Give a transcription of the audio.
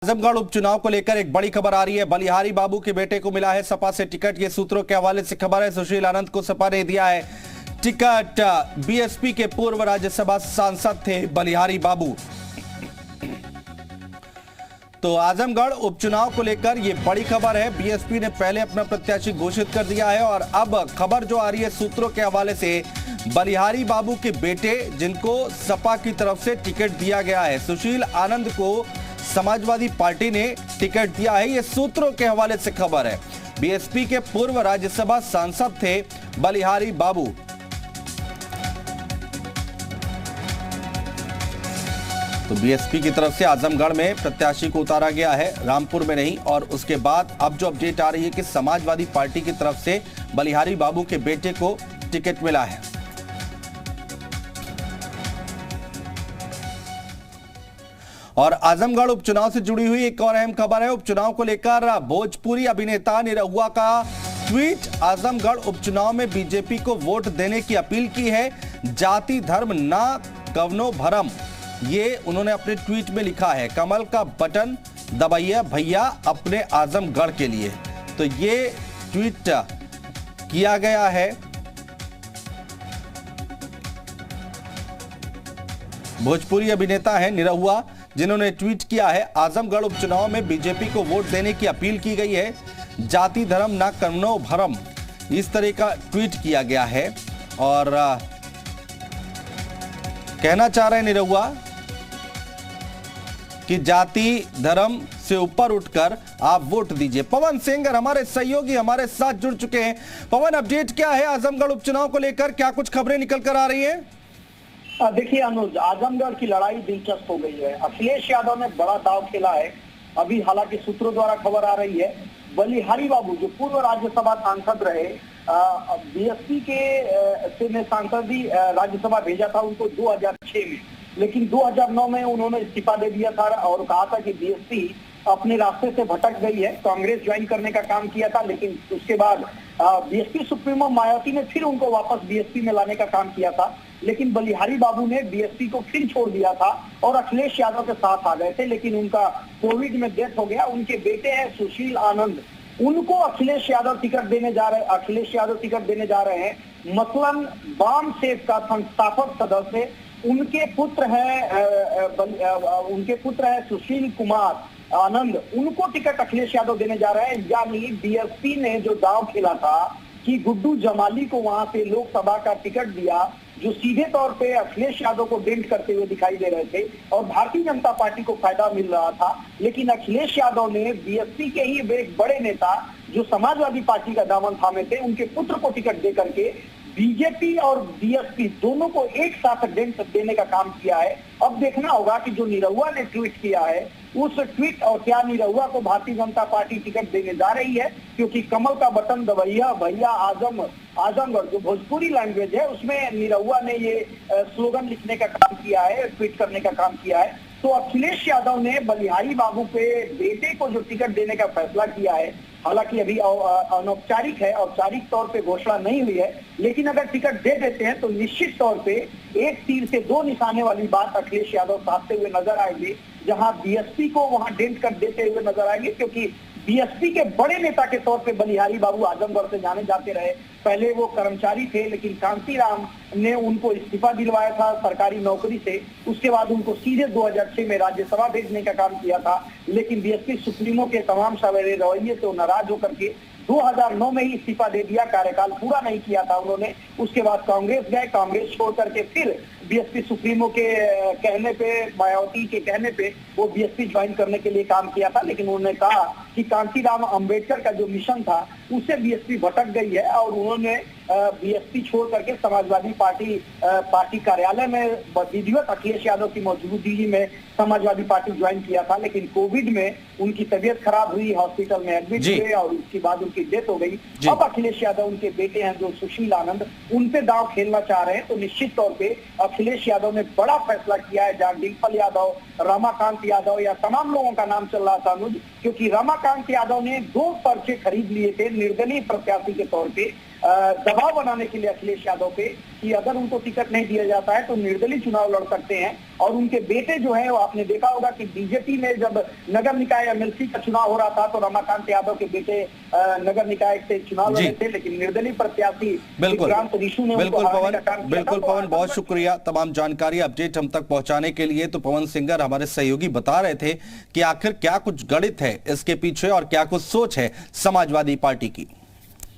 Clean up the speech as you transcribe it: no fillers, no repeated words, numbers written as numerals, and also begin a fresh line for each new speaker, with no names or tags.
आजमगढ़ उपचुनाव को लेकर एक बड़ी खबर आ रही है। बलिहारी बाबू के बेटे को मिला है सपा से टिकट। ये सूत्रों के हवाले से खबर है। सुशील आनंद को सपा ने दिया है टिकट। बीएसपी के पूर्व राज्यसभा सांसद थे बलिहारी बाबू। तो आजमगढ़ उपचुनाव को लेकर ये बड़ी खबर है। बीएसपी ने पहले अपना प्रत्याशी घोषित कर दिया है और अब खबर जो आ रही है सूत्रों के हवाले से, बलिहारी बाबू के बेटे जिनको सपा की तरफ से टिकट दिया गया है, सुशील आनंद को समाजवादी पार्टी ने टिकट दिया है। ये सूत्रों के हवाले से खबर है। बीएसपी के पूर्व राज्यसभा सांसद थे बलिहारी बाबू। तो बीएसपी की तरफ से आजमगढ़ में प्रत्याशी को उतारा गया है, रामपुर में नहीं। और उसके बाद अब जो अपडेट आ रही है कि समाजवादी पार्टी की तरफ से बलिहारी बाबू के बेटे को टिकट मिला है। और आजमगढ़ उपचुनाव से जुड़ी हुई एक और अहम खबर है। उपचुनाव को लेकर भोजपुरी अभिनेता निरहुआ का ट्वीट। आजमगढ़ उपचुनाव में बीजेपी को वोट देने की अपील की है। जाति धर्म ना कवनो भरम, ये उन्होंने अपने ट्वीट में लिखा है। कमल का बटन दबाइए भैया अपने आजमगढ़ के लिए। तो ये ट्वीट किया गया है। भोजपुरी अभिनेता है निरहुआ जिन्होंने ट्वीट किया है, आजमगढ़ उपचुनाव में बीजेपी को वोट देने की अपील की गई है। जाति धर्म ना कवनो भरम, इस तरह का ट्वीट किया गया है। और कहना चाह रहे हैं निरहुआ कि जाति धर्म से ऊपर उठकर आप वोट दीजिए। पवन सिंह हमारे सहयोगी हमारे साथ जुड़ चुके हैं। पवन, अपडेट क्या है आजमगढ़ उपचुनाव को लेकर? क्या कुछ खबरें निकल कर आ रही हैं?
देखिए अनुज, आजमगढ़ की लड़ाई दिलचस्प हो गई है। अखिलेश यादव ने बड़ा दांव खेला है। अभी हालांकि सूत्रों द्वारा खबर आ रही है, बलिहारी बाबू जो पूर्व राज्यसभा सांसद रहे, बीएसपी के ने सांसद ही राज्यसभा भेजा था उनको 2006 में, लेकिन 2009 में उन्होंने इस्तीफा दे दिया था और कहा था कि बीएसपी अपने रास्ते से भटक गई है। कांग्रेस ज्वाइन करने का काम किया था, लेकिन उसके बाद बीएसपी सुप्रीमो मायावती ने फिर उनको वापस बीएसपी में लाने का काम किया था। लेकिन बलिहारी बाबू ने बीएसपी को फिर छोड़ दिया था और अखिलेश यादव के साथ आ गए थे, लेकिन उनका कोविड में डेथ हो गया। उनके बेटे हैं सुशील आनंद, उनको अखिलेश यादव टिकट देने जा रहे हैं। मसलन वाम सेफ का संस्थापक सदस्य उनके पुत्र है सुशील कुमार आनंद, उनको टिकट अखिलेश यादव देने जा रहे हैं। यानी बीएसपी ने जो दांव खेला था कि गुड्डू जमाली को वहां से लोकसभा का टिकट दिया, जो सीधे तौर पे अखिलेश यादव को डेंट करते हुए दिखाई दे रहे थे और भारतीय जनता पार्टी को फायदा मिल रहा था, लेकिन अखिलेश यादव ने बीएसपी के ही एक बड़े नेता जो समाजवादी पार्टी का दामन थामे थे, उनके पुत्र को टिकट दे करके बीजेपी और बीएसपी दोनों को एक साथ डेंट देने का काम किया है। अब देखना होगा कि जो निरहुआ ने ट्वीट किया है, उस ट्वीट और क्या निरहुआ को भारतीय जनता पार्टी टिकट देने जा रही है, क्योंकि कमल का बटन दबैया भैया आजमगढ़ जो भोजपुरी लैंग्वेज है उसमें निरहुआ ने ये स्लोगन लिखने का काम किया है, ट्वीट करने का काम किया है। तो अखिलेश यादव ने बलिहारी बाबू के बेटे को जो टिकट देने का फैसला किया है, हालांकि अभी अनौपचारिक है, औपचारिक तौर पे घोषणा नहीं हुई है, लेकिन अगर टिकट दे देते हैं तो निश्चित तौर पे एक तीर से दो निशाने वाली बात अखिलेश यादव साधते हुए नजर आएंगे, जहां बीएसपी को वहां डेंट कर देते हुए नजर आएंगे। क्योंकि बीएसपी के बड़े नेता के तौर पे बलिहारी बाबू आजमगढ़ से जाने जाते रहे। पहले वो कर्मचारी थे, लेकिन कांतीराम ने उनको इस्तीफा दिलवाया था सरकारी नौकरी से। उसके बाद उनको सीधे 2006 में राज्यसभा भेजने का काम किया था, लेकिन बीएसपी सुप्रीमो के तमाम सवेरे रवैये से नाराज होकर के 2009 में ही इस्तीफा दे दिया। कार्यकाल पूरा नहीं किया था उन्होंने। उसके बाद कांग्रेस गए, कांग्रेस छोड़ करके फिर बीएसपी सुप्रीमो के कहने पे, मायावती के कहने पे वो बीएसपी ज्वाइन करने के लिए काम किया था, लेकिन उन्होंने कहा कि कांतीराम अंबेडकर का जो मिशन था उससे बीएसपी भटक गई है और उन्होंने बीएसपी छोड़ करके समाजवादी पार्टी कार्यालय में विधिवत अखिलेश यादव की मौजूदगी में समाजवादी पार्टी ज्वाइन किया था। लेकिन कोविड में उनकी तबीयत खराब हुई, हॉस्पिटल में एडमिट हुए और उसके बाद उनकी डेथ हो गई। अब अखिलेश यादव उनके बेटे हैं जो सुशील आनंद, उन पे दांव खेलना चाह रहे हैं। तो निश्चित तौर पे अखिलेश यादव ने बड़ा फैसला किया है, जहां डिम्पल यादव, रमाकांत यादव या तमाम लोगों का नाम चल रहा था अनुज, क्योंकि रमाकांत यादव ने 2 पर्चे खरीद लिए थे निर्दलीय प्रत्याशी के तौर पे। दबाव बनाने के लिए अखिलेश यादव पे कि अगर उनको टिकट नहीं दिया जाता है तो निर्दलीय चुनाव लड़ सकते हैं। और उनके बेटे जो है, वो आपने देखा होगा कि बीजेपी में जब नगर निकाय एमएलसी का चुनाव हो रहा था तो रमाकांत यादव के बेटे नगर निकाय से चुनाव लड़े थे, लेकिन निर्दलीय प्रत्याशी विक्रांत ऋषु ने उनको हराने का काम किया था।
बिल्कुल पवन, बहुत शुक्रिया तमाम जानकारी अपडेट हम तक पहुंचाने के लिए। तो पवन सिंगर हमारे सहयोगी बता रहे थे कि आखिर क्या कुछ गणित है इसके पीछे और क्या कुछ सोच है समाजवादी पार्टी की।